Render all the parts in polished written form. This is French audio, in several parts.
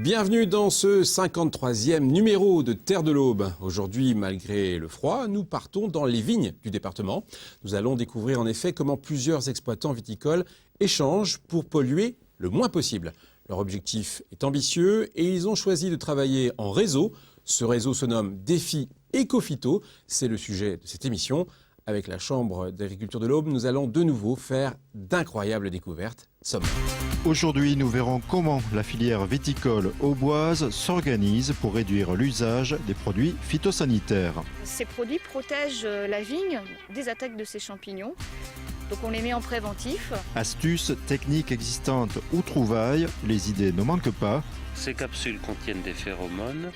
Bienvenue dans ce 53e numéro de Terre de l'Aube. Aujourd'hui, malgré le froid, nous partons dans les vignes du département. Nous allons découvrir en effet comment plusieurs exploitants viticoles échangent pour polluer le moins possible. Leur objectif est ambitieux et ils ont choisi de travailler en réseau. Ce réseau se nomme Défi Ecophyto. C'est le sujet de cette émission. Avec la Chambre d'agriculture de l'Aube, nous allons de nouveau faire d'incroyables découvertes. Aujourd'hui, nous verrons comment la filière viticole auboise s'organise pour réduire l'usage des produits phytosanitaires. Ces produits protègent la vigne des attaques de ces champignons. Donc on les met en préventif. Astuces, techniques existantes ou trouvailles, les idées ne manquent pas. Ces capsules contiennent des phéromones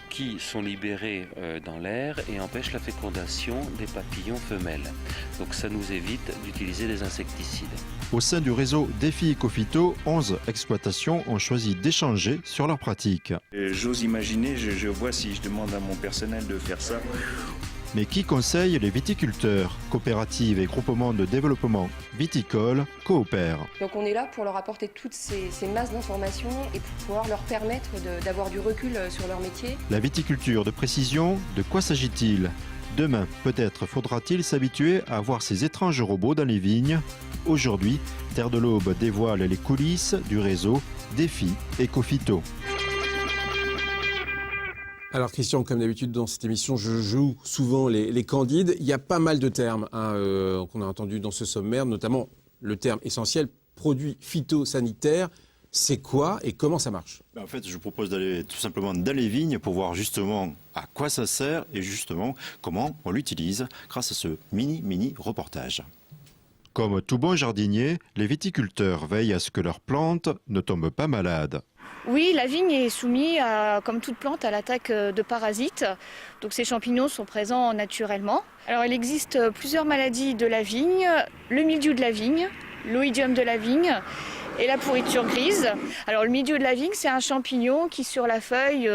qui sont libérés dans l'air et empêchent la fécondation des papillons femelles. Donc ça nous évite d'utiliser des insecticides. Au sein du réseau Défi Ecophyto, 11 exploitations ont choisi d'échanger sur leurs pratiques. J'ose imaginer, je vois si je demande à mon personnel de faire ça. Mais qui conseille les viticulteurs? Coopératives et groupements de développement viticole coopèrent. Donc on est là pour leur apporter toutes ces masses d'informations et pour pouvoir leur permettre d'avoir du recul sur leur métier. La viticulture de précision, de quoi s'agit-il? Demain, peut-être faudra-t-il s'habituer à voir ces étranges robots dans les vignes. Aujourd'hui, Terre de l'Aube dévoile les coulisses du réseau Défi Ecophyto. Alors Christian, comme d'habitude dans cette émission, je joue souvent les candides. Il y a pas mal de termes qu'on a entendus dans ce sommaire, notamment le terme essentiel, produits phytosanitaires. C'est quoi et comment ça marche? En fait, je vous propose d'aller tout simplement dans les vignes pour voir justement à quoi ça sert et justement comment on l'utilise grâce à ce mini reportage. Comme tout bon jardinier, les viticulteurs veillent à ce que leurs plantes ne tombent pas malades. Oui, la vigne est soumise, comme toute plante, à l'attaque de parasites. Donc ces champignons sont présents naturellement. Alors il existe plusieurs maladies de la vigne, le mildiou de la vigne, l'oïdium de la vigne et la pourriture grise. Alors le mildiou de la vigne, c'est un champignon qui sur la feuille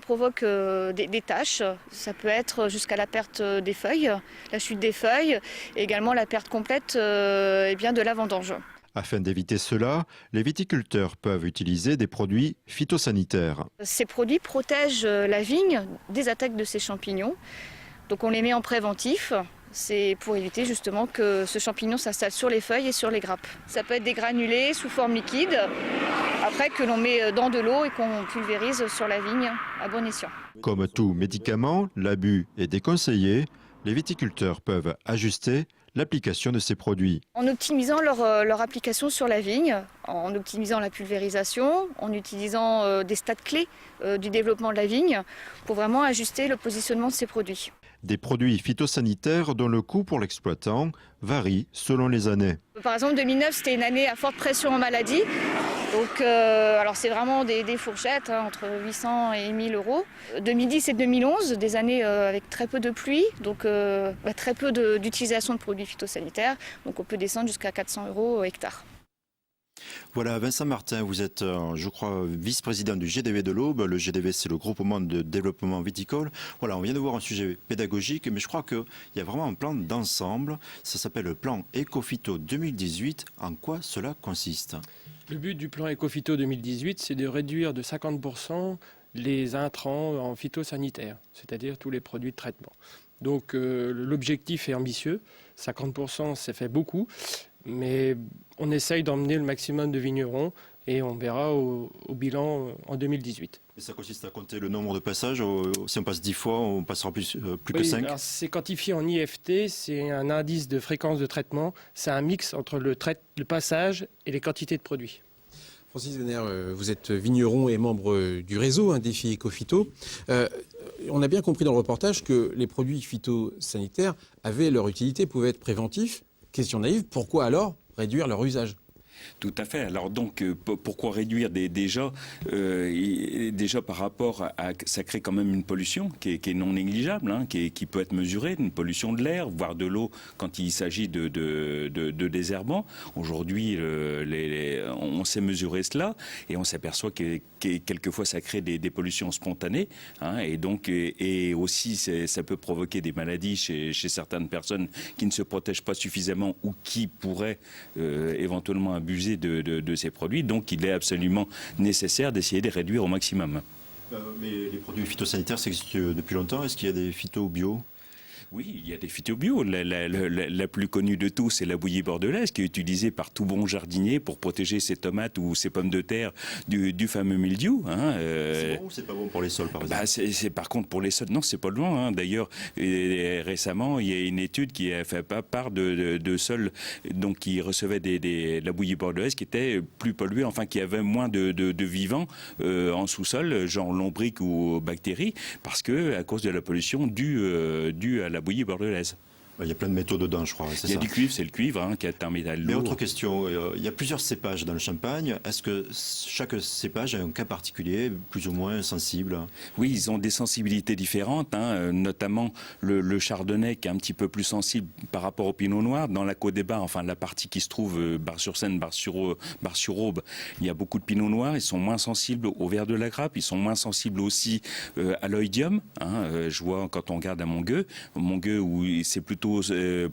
provoque des taches. Ça peut être jusqu'à la perte des feuilles, la chute des feuilles et également la perte complète de la vendange. Afin d'éviter cela, les viticulteurs peuvent utiliser des produits phytosanitaires. Ces produits protègent la vigne des attaques de ces champignons. Donc on les met en préventif. C'est pour éviter justement que ce champignon s'installe sur les feuilles et sur les grappes. Ça peut être des granulés sous forme liquide, après que l'on met dans de l'eau et qu'on pulvérise sur la vigne à bon escient. Comme tout médicament, l'abus est déconseillé. Les viticulteurs peuvent ajuster l'application de ces produits. En optimisant leur application sur la vigne, en optimisant la pulvérisation, en utilisant des stades clés du développement de la vigne pour vraiment ajuster le positionnement de ces produits. Des produits phytosanitaires dont le coût pour l'exploitant varie selon les années. Par exemple, 2009, c'était une année à forte pression en maladie. Donc, alors c'est vraiment des fourchettes entre 800 et 1000 euros. 2010 et 2011, des années avec très peu de pluie, donc très peu d'utilisation de produits phytosanitaires. Donc on peut descendre jusqu'à 400 euros au hectare. Voilà, Vincent Martin, vous êtes, je crois, vice-président du GDV de l'Aube. Le GDV, c'est le groupement de développement viticole. Voilà, on vient de voir un sujet pédagogique, mais je crois qu'il y a vraiment un plan d'ensemble. Ça s'appelle le plan Ecophyto 2018. En quoi cela consiste? Le but du plan Ecophyto 2018, c'est de réduire de 50% les intrants en phytosanitaire, c'est-à-dire tous les produits de traitement. Donc l'objectif est ambitieux, 50% ça fait beaucoup, mais on essaye d'emmener le maximum de vignerons et on verra au bilan en 2018. Et ça consiste à compter le nombre de passages. Si on passe 10 fois, on passera plus que 5. C'est quantifié en IFT, c'est un indice de fréquence de traitement. C'est un mix entre le passage et les quantités de produits. Francis Venner, vous êtes vigneron et membre du réseau Défi Ecophyto. On a bien compris dans le reportage que les produits phytosanitaires avaient leur utilité, pouvaient être préventifs. Question naïve, pourquoi alors réduire leur usage ? Tout à fait. Alors donc, pourquoi réduire déjà par rapport à ça crée quand même une pollution qui est non négligeable, hein, qui peut être mesurée, une pollution de l'air, voire de l'eau quand il s'agit de désherbants. Aujourd'hui, on sait mesurer cela et on s'aperçoit que quelquefois ça crée des pollutions spontanées, hein, et donc et aussi ça peut provoquer des maladies chez certaines personnes qui ne se protègent pas suffisamment ou qui pourraient éventuellement abuser abuser de ces produits. Donc il est absolument nécessaire d'essayer de les réduire au maximum. Mais les produits phytosanitaires, ça existe depuis longtemps. Est-ce qu'il y a des phytos bio ? Oui, il y a des phytos bio. La plus connue de tous, c'est la bouillie bordelaise, qui est utilisée par tout bon jardinier pour protéger ses tomates ou ses pommes de terre du fameux mildiou. C'est bon ou c'est pas bon pour les sols, par exemple? Par contre, pour les sols, non, c'est pas bon. D'ailleurs, récemment, il y a une étude qui a fait part de sols donc, qui recevaient la bouillie bordelaise, qui étaient plus pollués, enfin, qui avaient moins de vivants en sous-sol, genre lombriques ou bactéries, parce que à cause de la pollution due à la bouillie bordelaise. Il y a plein de métaux dedans, je crois. Il y a du cuivre, c'est le cuivre qui est un métal lourd. Mais autre question, il y a plusieurs cépages dans le champagne. Est-ce que chaque cépage a un cas particulier, plus ou moins sensible? Oui, ils ont des sensibilités différentes, notamment le chardonnay qui est un petit peu plus sensible par rapport au pinot noir. Dans la Côte des Bars, enfin la partie qui se trouve Bar-sur-Seine, Bar-sur-Aube, il y a beaucoup de pinot noir. Ils sont moins sensibles au ver de la grappe. Ils sont moins sensibles aussi à l'oïdium. Je vois quand on regarde à Mongueux où c'est plutôt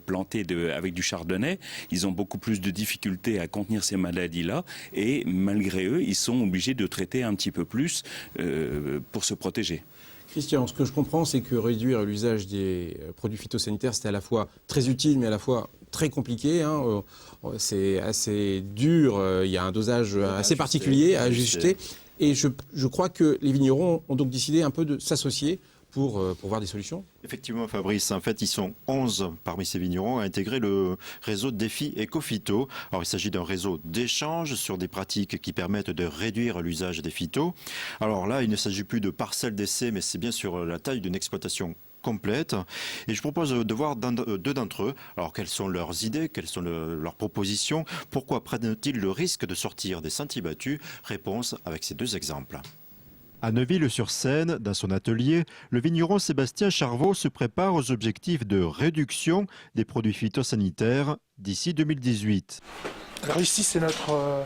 plantés avec du chardonnay, ils ont beaucoup plus de difficultés à contenir ces maladies-là et malgré eux, ils sont obligés de traiter un petit peu plus pour se protéger. Christian, ce que je comprends, c'est que réduire l'usage des produits phytosanitaires, c'est à la fois très utile, mais à la fois très compliqué. C'est assez dur, il y a un dosage assez particulier à ajuster. Et je crois que les vignerons ont donc décidé un peu de s'associer pour voir des solutions. Effectivement, Fabrice, en fait, ils sont 11 parmi ces vignerons à intégrer le réseau Défi Ecophyto. Alors, il s'agit d'un réseau d'échange sur des pratiques qui permettent de réduire l'usage des phytos. Alors là, il ne s'agit plus de parcelles d'essai, mais c'est bien sur la taille d'une exploitation complète. Et je propose de voir deux d'entre eux. Alors, quelles sont leurs idées, quelles sont leurs propositions? Pourquoi prennent-ils le risque de sortir des sentiers battus? Réponse avec ces deux exemples. À Neuville-sur-Seine, dans son atelier, le vigneron Sébastien Charvot se prépare aux objectifs de réduction des produits phytosanitaires d'ici 2018. Alors ici, c'est notre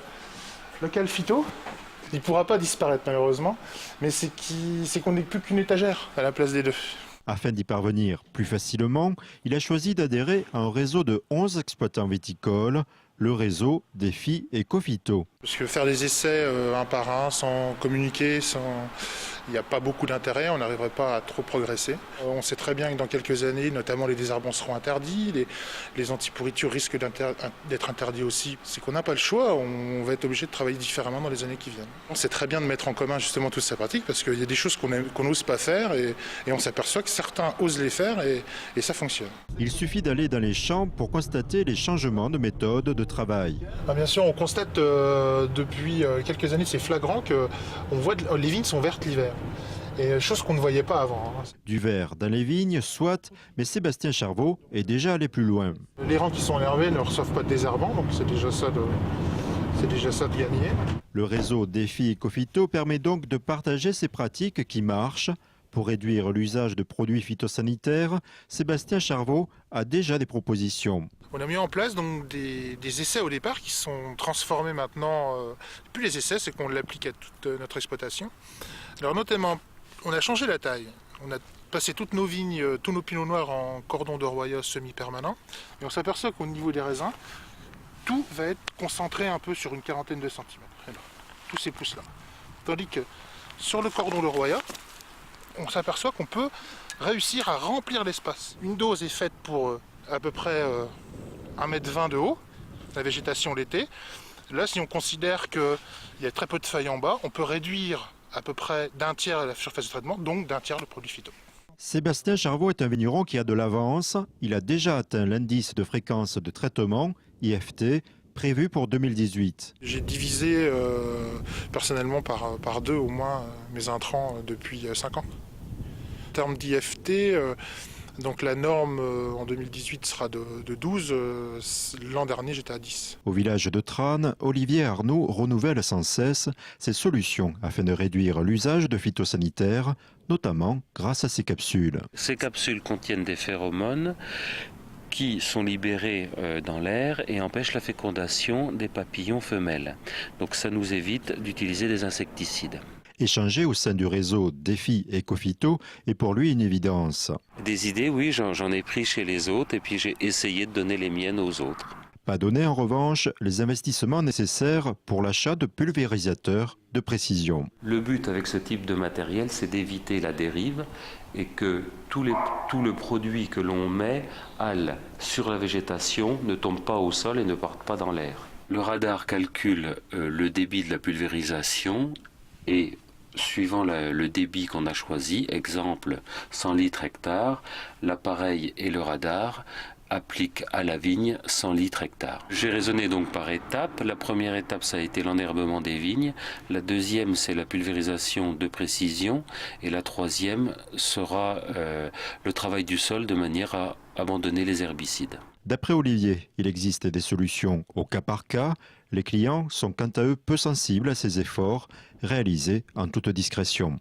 local phyto. Il ne pourra pas disparaître malheureusement, mais c'est qu'on n'est plus qu'une étagère à la place des deux. Afin d'y parvenir plus facilement, il a choisi d'adhérer à un réseau de 11 exploitants viticoles, le réseau Défi Ecophyto. Parce que faire des essais un par un, sans communiquer, il n'y a pas beaucoup d'intérêt, on n'arriverait pas à trop progresser. On sait très bien que dans quelques années, notamment les désherbants seront interdits, les antipourritures risquent d'être interdits aussi. C'est qu'on n'a pas le choix, on va être obligé de travailler différemment dans les années qui viennent. C'est très bien de mettre en commun justement toutes ces pratiques parce qu'il y a des choses qu'on n'ose pas faire et on s'aperçoit que certains osent les faire et ça fonctionne. Il suffit d'aller dans les champs pour constater les changements de méthode de travail. Bien sûr, on constate depuis quelques années, c'est flagrant qu'on voit que les vignes sont vertes l'hiver. Et chose qu'on ne voyait pas avant. Du vert dans les vignes, soit, mais Sébastien Charvot est déjà allé plus loin. Les rangs qui sont énervés ne reçoivent pas de désherbants, donc c'est déjà ça de gagner. Le réseau Défi Ecophyto permet donc de partager ces pratiques qui marchent. Pour réduire l'usage de produits phytosanitaires, Sébastien Charvot a déjà des propositions. On a mis en place donc des essais au départ qui sont transformés maintenant. Plus les essais, c'est qu'on l'applique à toute notre exploitation. Alors notamment, on a changé la taille. On a passé toutes nos vignes, tous nos pinots noirs en cordon de Royos semi-permanent. Et on s'aperçoit qu'au niveau des raisins, tout va être concentré un peu sur une quarantaine de centimètres. Là, tous ces pousses-là. Tandis que sur le cordon de Royos, on s'aperçoit qu'on peut réussir à remplir l'espace. Une dose est faite pour à peu près 1,20 m de haut, la végétation l'été. Là, si on considère qu'il y a très peu de feuilles en bas, on peut réduire à peu près d'un tiers la surface de traitement, donc d'un tiers le produit phyto. Sébastien Charvot est un vigneron qui a de l'avance. Il a déjà atteint l'indice de fréquence de traitement, IFT, prévu pour 2018. J'ai divisé personnellement par deux au moins mes intrants depuis 5 ans. En termes d'IFT, donc la norme en 2018 sera de 12, l'an dernier j'étais à 10. Au village de Trane, Olivier Arnaud renouvelle sans cesse ses solutions afin de réduire l'usage de phytosanitaires, notamment grâce à ces capsules. Ces capsules contiennent des phéromones qui sont libérés dans l'air et empêchent la fécondation des papillons femelles. Donc ça nous évite d'utiliser des insecticides. Échanger au sein du réseau Défi Ecophyto est pour lui une évidence. Des idées, oui, j'en ai pris chez les autres et puis j'ai essayé de donner les miennes aux autres. Pas donné en revanche les investissements nécessaires pour l'achat de pulvérisateurs de précision. Le but avec ce type de matériel, c'est d'éviter la dérive et que tout le produit que l'on met aille sur la végétation, ne tombe pas au sol et ne parte pas dans l'air. Le radar calcule le débit de la pulvérisation et suivant le débit qu'on a choisi, exemple 100 litres hectare, l'appareil et le radar appliquent à la vigne 100 litres hectare. J'ai raisonné donc par étapes. La première étape, ça a été l'enherbement des vignes. La deuxième, c'est la pulvérisation de précision. Et la troisième sera le travail du sol de manière à abandonner les herbicides. D'après Olivier, il existe des solutions au cas par cas. Les clients sont quant à eux peu sensibles à ces efforts réalisés en toute discrétion.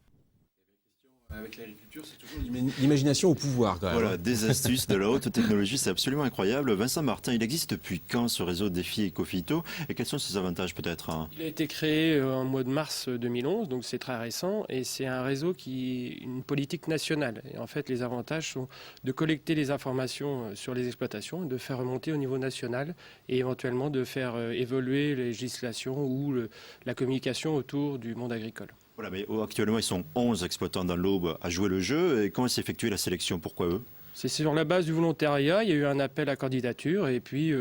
Avec l'agriculture, c'est toujours l'imagination au pouvoir, quand même. Voilà, des astuces, de la haute technologie, c'est absolument incroyable. Vincent Martin, il existe depuis quand ce réseau Défi Ecofito et quels sont ses avantages peut-être? Il a été créé en mois de mars 2011, donc c'est très récent et c'est un réseau qui est une politique nationale. Et en fait, les avantages sont de collecter les informations sur les exploitations, de faire remonter au niveau national et éventuellement de faire évoluer les législations ou la communication autour du monde agricole. Voilà, mais actuellement, ils sont 11 exploitants dans l'Aube à jouer le jeu. Et comment s'est effectuée la sélection? Pourquoi eux? C'est sur la base du volontariat. Il y a eu un appel à candidature et puis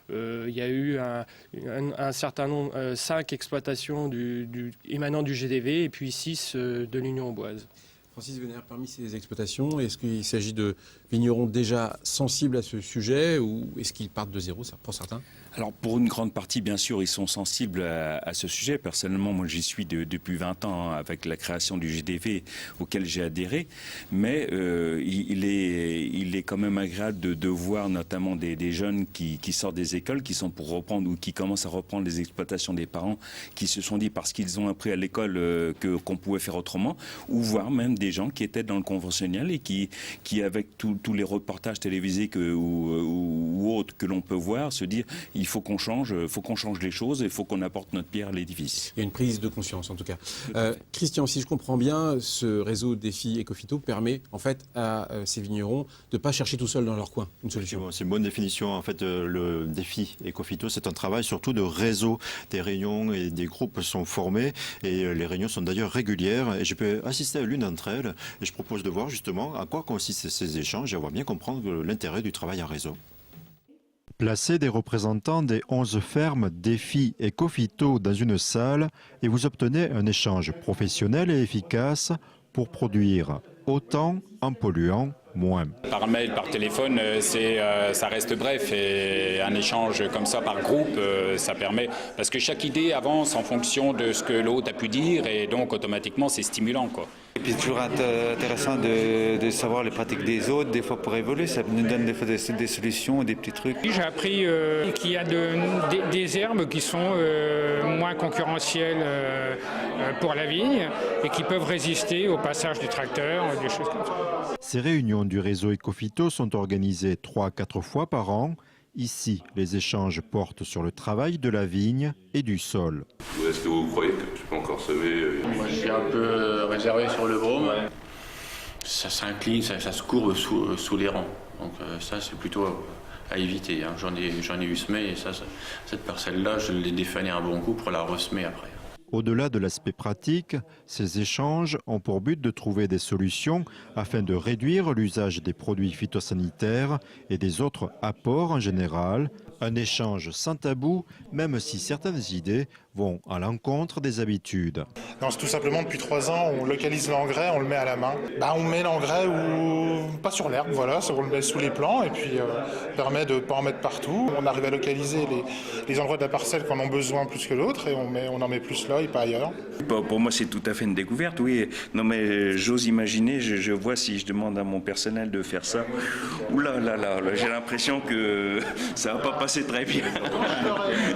il y a eu un certain nombre, 5 exploitations émanant du GDV et puis 6 de l'Union Amboise. Francis Venner, parmi ces exploitations, est-ce qu'il s'agit de vignerons déjà sensibles à ce sujet ou est-ce qu'ils partent de zéro pour certains? Alors pour une grande partie, bien sûr, ils sont sensibles à ce sujet. Personnellement, moi j'y suis depuis 20 ans avec la création du GDV auquel j'ai adhéré. Mais il est quand même agréable de voir notamment des jeunes qui sortent des écoles, qui sont pour reprendre ou qui commencent à reprendre les exploitations des parents, qui se sont dit parce qu'ils ont appris à l'école qu'on pouvait faire autrement, ou voir même des gens qui étaient dans le conventionnel et qui avec tous les reportages télévisés ou autres que l'on peut voir, se dire il faut qu'on change les choses et il faut qu'on apporte notre pierre à l'édifice. Il y a une prise de conscience en tout cas. Christian, si je comprends bien, ce réseau Défi Ecofito permet en fait à ces vignerons de ne pas chercher tout seuls dans leur coin une solution. C'est une bonne définition. En fait, le Défi Ecofito, c'est un travail surtout de réseau. Des réunions et des groupes sont formés et les réunions sont d'ailleurs régulières. Et je peux assister à l'une d'entre elles et je propose de voir justement à quoi consistent ces échanges et on va bien comprendre l'intérêt du travail en réseau. Placez des représentants des 11 fermes Défi Ecofito dans une salle et vous obtenez un échange professionnel et efficace pour produire autant en polluant moins. Par mail, par téléphone, ça reste bref et un échange comme ça par groupe, ça permet, parce que chaque idée avance en fonction de ce que l'autre a pu dire et donc automatiquement c'est stimulant, quoi. Et puis c'est toujours intéressant de savoir les pratiques des autres, des fois pour évoluer, ça nous donne des fois des solutions, des petits trucs. J'ai appris qu'il y a des herbes qui sont moins concurrentielles pour la vigne et qui peuvent résister au passage du tracteur, des choses comme ça. Ces réunions du réseau Ecofito sont organisées 3 à 4 fois par an. Ici, les échanges portent sur le travail de la vigne et du sol. Est-ce que vous croyez que tu peux encore semer? Moi, je suis un peu réservé sur le brome. Ça s'incline, ça se courbe sous les rangs. Donc ça, c'est plutôt à éviter. Hein. J'en ai eu semé et cette parcelle-là, je l'ai défanée un bon coup pour la ressemer après. Au-delà de l'aspect pratique, ces échanges ont pour but de trouver des solutions afin de réduire l'usage des produits phytosanitaires et des autres apports en général. Un échange sans tabou, même si certaines idées vont à l'encontre des habitudes. Non, c'est tout simplement depuis 3 ans, on localise l'engrais, on le met à la main. On met l'engrais ou pas sur l'herbe, voilà, on le met sous les plants et puis permet de ne pas en mettre partout. On arrive à localiser les endroits de la parcelle qu'on en a besoin plus que l'autre et on en met plus là et pas ailleurs. Pour moi, c'est tout à fait une découverte, oui. Non, mais j'ose imaginer, je vois si je demande à mon personnel de faire ça. Oula, là, j'ai l'impression que ça va pas passer très bien.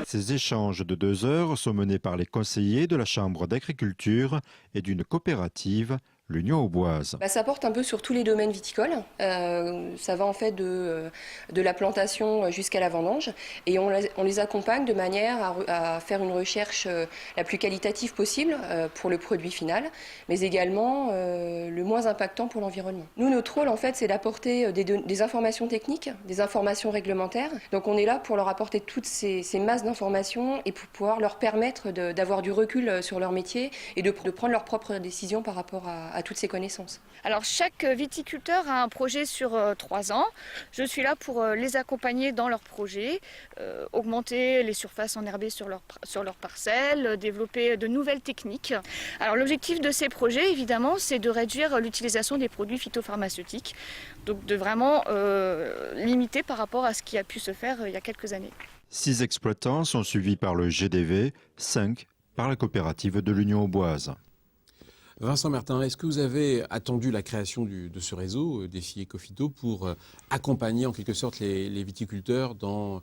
Ces échanges de 2 heures sont menés par les conseillers de la Chambre d'agriculture et d'une coopérative, l'Union Auboise. Ça porte un peu sur tous les domaines viticoles. Ça va en fait de la plantation jusqu'à la vendange. Et on les accompagne de manière à faire une recherche la plus qualitative possible pour le produit final, mais également le moins impactant pour l'environnement. Nous, notre rôle, en fait, c'est d'apporter des informations techniques, des informations réglementaires. Donc on est là pour leur apporter toutes ces masses d'informations et pour pouvoir leur permettre d'avoir du recul sur leur métier et de prendre leurs propres décisions par rapport à toutes ces connaissances. Alors chaque viticulteur a un projet sur 3 ans. Je suis là pour les accompagner dans leur projet, augmenter les surfaces enherbées sur leur parcelle, développer de nouvelles techniques. Alors l'objectif de ces projets, évidemment, c'est de réduire l'utilisation des produits phytopharmaceutiques, donc de vraiment limiter par rapport à ce qui a pu se faire il y a quelques années. 6 exploitants sont suivis par le GDV, 5 par la coopérative de l'Union Auboise. Vincent Martin, est-ce que vous avez attendu la création de ce réseau Défi Ecophyto pour accompagner en quelque sorte les viticulteurs dans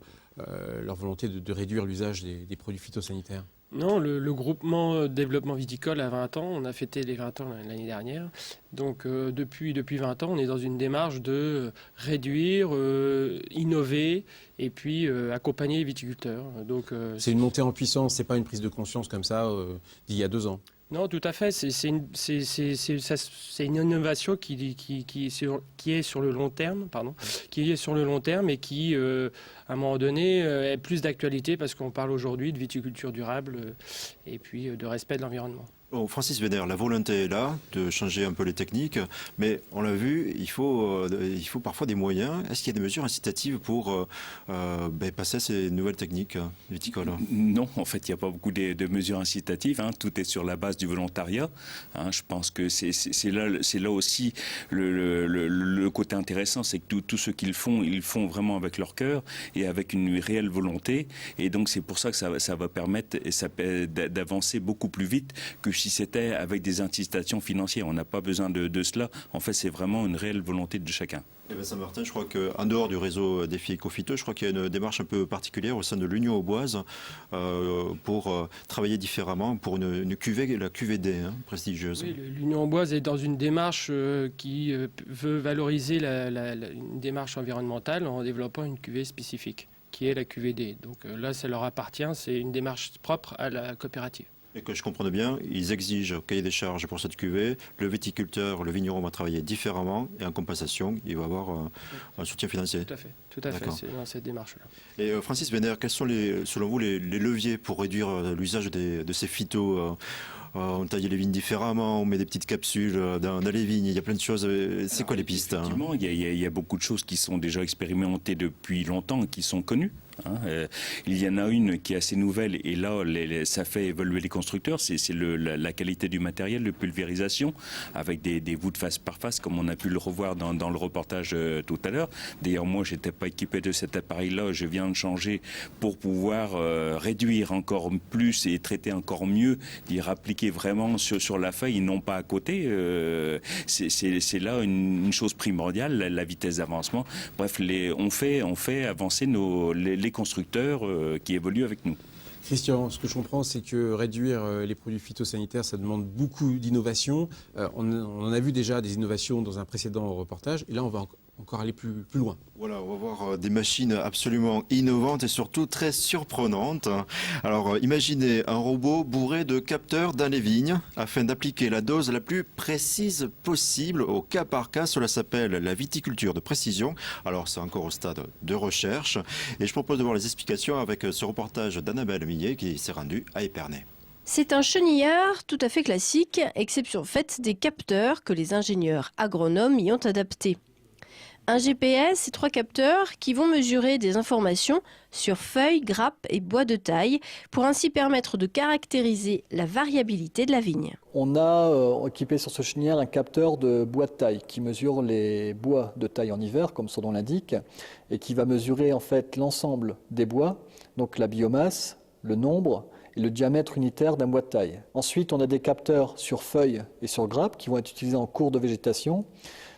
leur volonté de réduire l'usage des produits phytosanitaires? Non, le groupement développement viticole a 20 ans, on a fêté les 20 ans l'année dernière. Donc depuis 20 ans, on est dans une démarche de réduire, innover et puis accompagner les viticulteurs. C'est une montée en puissance, c'est pas une prise de conscience comme ça d'il y a 2 ans. Non, tout à fait. C'est une innovation qui est sur le long terme, et qui, à un moment donné, est plus d'actualité parce qu'on parle aujourd'hui de viticulture durable et puis de respect de l'environnement. Oh, Francis Weiner, la volonté est là de changer un peu les techniques, mais on l'a vu, il faut parfois des moyens. Est-ce qu'il y a des mesures incitatives pour passer à ces nouvelles techniques viticoles? Non, en fait, il n'y a pas beaucoup de mesures incitatives. Tout est sur la base du volontariat. Je pense que c'est là aussi le côté intéressant, c'est que tous ceux qui le font, ils le font vraiment avec leur cœur et avec une réelle volonté. Et donc, c'est pour ça que ça va permettre d'avancer beaucoup plus vite que si c'était avec des incitations financières. On n'a pas besoin de cela. En fait, c'est vraiment une réelle volonté de chacun. Saint-Martin, je crois qu'en dehors du réseau Défi Ecophyto, je crois qu'il y a une démarche un peu particulière au sein de l'Union Auboise pour travailler différemment pour une cuvée, la cuvée D, prestigieuse. Oui, l'Union Auboise est dans une démarche qui veut valoriser une démarche environnementale en développant une cuvée spécifique, qui est la cuvée D. Donc là, ça leur appartient, c'est une démarche propre à la coopérative. Et que je comprenne bien, ils exigent cahier des charges pour cette cuvée. Le viticulteur, le vigneron va travailler différemment et en compensation, il va avoir un soutien financier. Tout à fait, c'est dans cette démarche-là. Et Francis Weiner, quels sont selon vous les leviers pour réduire l'usage de ces phytos? On taille les vignes différemment, on met des petites capsules dans les vignes, il y a plein de choses. C'est quoi les pistes? Effectivement, il y a beaucoup de choses qui sont déjà expérimentées depuis longtemps et qui sont connues. Il y en a une qui est assez nouvelle et là ça fait évoluer les constructeurs, c'est la qualité du matériel, la pulvérisation avec des voûtes face par face comme on a pu le revoir dans le reportage tout à l'heure. D'ailleurs moi j'étais pas équipé de cet appareil là, je viens de changer pour pouvoir réduire encore plus et traiter encore mieux, dire appliquer vraiment sur la feuille et non pas à côté. C'est là une chose primordiale, la vitesse d'avancement. Bref, on fait avancer les constructeurs qui évoluent avec nous. Christian, ce que je comprends, c'est que réduire les produits phytosanitaires, ça demande beaucoup d'innovation. On en a vu déjà des innovations dans un précédent reportage, et là, on va encore aller plus loin. Voilà, on va voir des machines absolument innovantes et surtout très surprenantes. Alors, imaginez un robot bourré de capteurs dans les vignes afin d'appliquer la dose la plus précise possible au cas par cas. Cela s'appelle la viticulture de précision. Alors, c'est encore au stade de recherche. Et je propose de voir les explications avec ce reportage d'Annabelle Millet qui s'est rendue à Épernay. C'est un chenillard tout à fait classique, exception faite des capteurs que les ingénieurs agronomes y ont adaptés. Un GPS et 3 capteurs qui vont mesurer des informations sur feuilles, grappes et bois de taille pour ainsi permettre de caractériser la variabilité de la vigne. On a équipé sur ce chenillard un capteur de bois de taille qui mesure les bois de taille en hiver, comme son nom l'indique, et qui va mesurer en fait l'ensemble des bois, donc la biomasse, le nombre et le diamètre unitaire d'un bois de taille. Ensuite, on a des capteurs sur feuilles et sur grappes qui vont être utilisés en cours de végétation.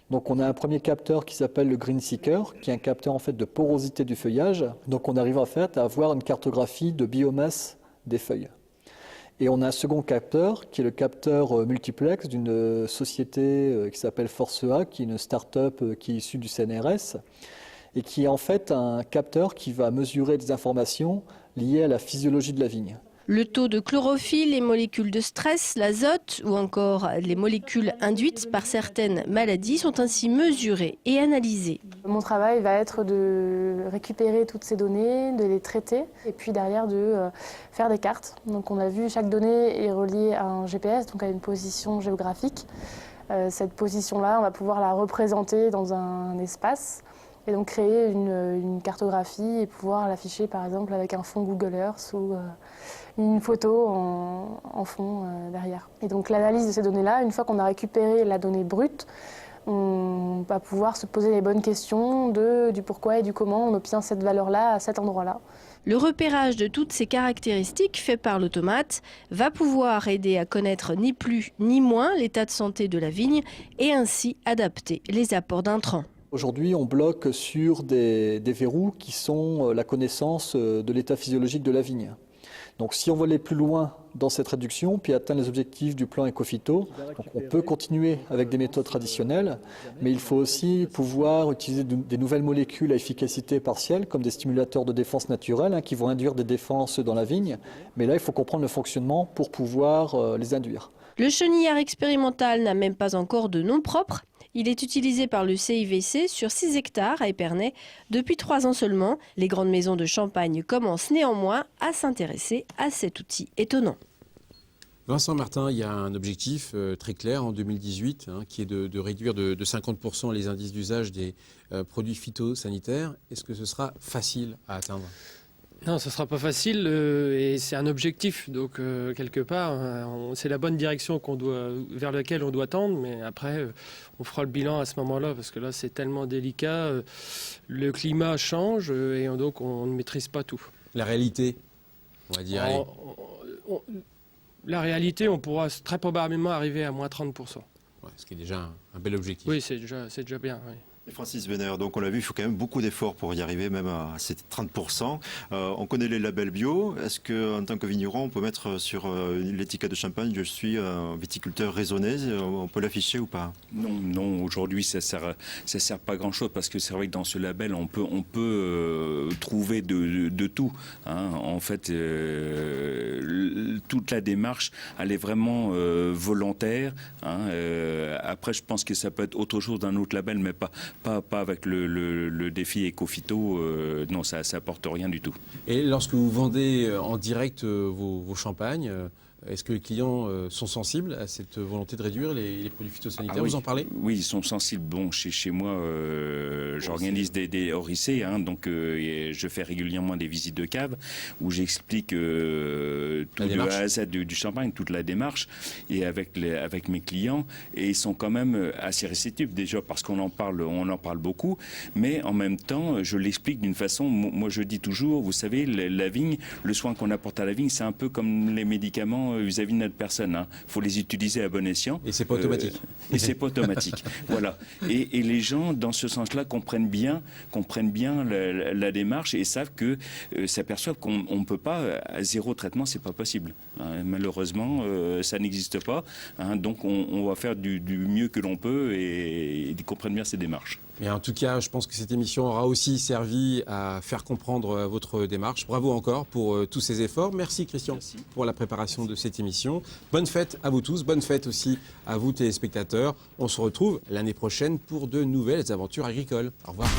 Donc on a un premier capteur qui s'appelle le Green Seeker, qui est un capteur en fait de porosité du feuillage. Donc on arrive en fait à avoir une cartographie de biomasse des feuilles. Et on a un second capteur qui est le capteur multiplex d'une société qui s'appelle Forcea, qui est une start-up qui est issue du CNRS et qui est en fait un capteur qui va mesurer des informations liées à la physiologie de la vigne. Le taux de chlorophylle, les molécules de stress, l'azote ou encore les molécules induites par certaines maladies sont ainsi mesurées et analysées. Mon travail va être de récupérer toutes ces données, de les traiter et puis derrière de faire des cartes. Donc on a vu chaque donnée est reliée à un GPS, donc à une position géographique. Cette position-là, on va pouvoir la représenter dans un espace et donc créer une cartographie et pouvoir l'afficher par exemple avec un fond Google Earth ou une photo en fond derrière. Et donc l'analyse de ces données-là, une fois qu'on a récupéré la donnée brute, on va pouvoir se poser les bonnes questions du pourquoi et du comment on obtient cette valeur-là à cet endroit-là. Le repérage de toutes ces caractéristiques fait par l'automate va pouvoir aider à connaître ni plus ni moins l'état de santé de la vigne et ainsi adapter les apports d'intrants. Aujourd'hui, on bloque sur des verrous qui sont la connaissance de l'état physiologique de la vigne. Donc si on veut aller plus loin dans cette réduction, puis atteindre les objectifs du plan Ecophyto, donc on peut continuer avec des méthodes traditionnelles, mais il faut aussi pouvoir utiliser des nouvelles molécules à efficacité partielle, comme des stimulateurs de défense naturelle, qui vont induire des défenses dans la vigne. Mais là, il faut comprendre le fonctionnement pour pouvoir les induire. Le chenillard expérimental n'a même pas encore de nom propre. Il est utilisé par le CIVC sur 6 hectares à Épernay depuis 3 ans seulement. Les grandes maisons de Champagne commencent néanmoins à s'intéresser à cet outil étonnant. Vincent Martin, il y a un objectif très clair en 2018 qui est de réduire de 50% les indices d'usage des produits phytosanitaires. Est-ce que ce sera facile à atteindre ? Non, ce ne sera pas facile et c'est un objectif. Donc, quelque part, c'est la bonne direction vers laquelle on doit tendre. Mais après, on fera le bilan à ce moment-là parce que là, c'est tellement délicat. Le climat change et donc on ne maîtrise pas tout. La réalité, on va dire. La réalité, on pourra très probablement arriver à moins 30%. Ouais, ce qui est déjà un bel objectif. Oui, c'est déjà bien. Oui. Francis Benner, donc on l'a vu, il faut quand même beaucoup d'efforts pour y arriver, même à ces 30%. On connaît les labels bio. Est-ce qu'en tant que vigneron, on peut mettre sur l'étiquette de champagne, je suis un viticulteur raisonné, on peut l'afficher ou pas? Non, aujourd'hui ça sert pas grand-chose parce que c'est vrai que dans ce label, on peut trouver de tout. En fait, toute la démarche, elle est vraiment volontaire. Après, je pense que ça peut être autre chose d'un autre label, mais pas avec le défi Ecophyto, non, ça apporte rien du tout. Et lorsque vous vendez en direct vos champagnes, est-ce que les clients sont sensibles à cette volonté de réduire les produits phytosanitaires? Vous en parlez? Oui, ils sont sensibles. Bon, chez moi, j'organise des ORIC, donc je fais régulièrement des visites de cave où j'explique tout de A à Z du champagne, toute la démarche, et avec mes clients, et ils sont quand même assez réceptifs déjà parce qu'on en parle beaucoup, mais en même temps, je l'explique d'une façon. Moi, je dis toujours, vous savez, la vigne, le soin qu'on apporte à la vigne, c'est un peu comme les médicaments vis-à-vis de notre personne. Il faut les utiliser à bon escient. Et c'est pas automatique. Et c'est pas automatique. Voilà. Et les gens, dans ce sens-là, comprennent bien la démarche et savent que s'aperçoivent qu'on ne peut pas, à zéro traitement, c'est pas possible. Malheureusement, ça n'existe pas. Donc on va faire du mieux que l'on peut et ils comprennent bien ces démarches. Mais en tout cas, je pense que cette émission aura aussi servi à faire comprendre votre démarche. Bravo encore pour tous ces efforts. Merci Christian pour la préparation de cette émission. Bonne fête à vous tous, bonne fête aussi à vous téléspectateurs. On se retrouve l'année prochaine pour de nouvelles aventures agricoles. Au revoir.